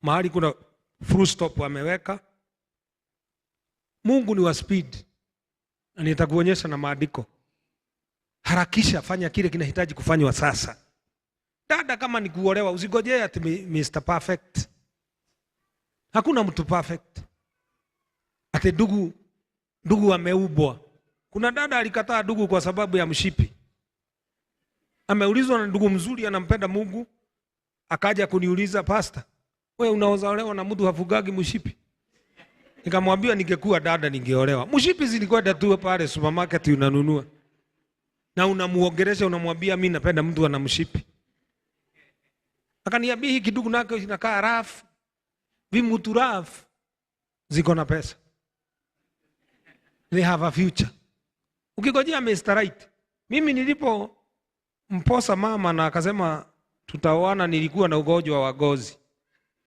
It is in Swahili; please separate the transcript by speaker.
Speaker 1: mahali kuna full stop ameweka. Mungu ni wa speed. Na nitakuonyesha na maandiko. Harakisha, fanya kile kinahitaji kufanywa sasa. Dada, kama ni kuolewa usigojee ati Mr. Perfect. Hakuna mtu perfect. Ati ndugu ameubwa. Kuna dada alikataa ndugu kwa sababu ya mshipi. Ameulizwa na ndugu mzuri anampenda Mungu, akaja kuniuliza, pastor, wewe unaolewa na mtu hafugagi mshipi? Nikamwambia ningekuwa dada ningeolewa. Mshipi zilikwenda tu pale supermarket unanunua. Na unamuongelesha unamwambia mimi napenda mtu ana mshipi. Akaniambia hiki kidugu nako inakaa rafu. Vimutu rafu ziko na pesa. They have a future. Ukigojea Mr. Right. Mimi nilipo mposa mama na akasema tutaoana, nilikuwa na ugonjwa wa ngozi.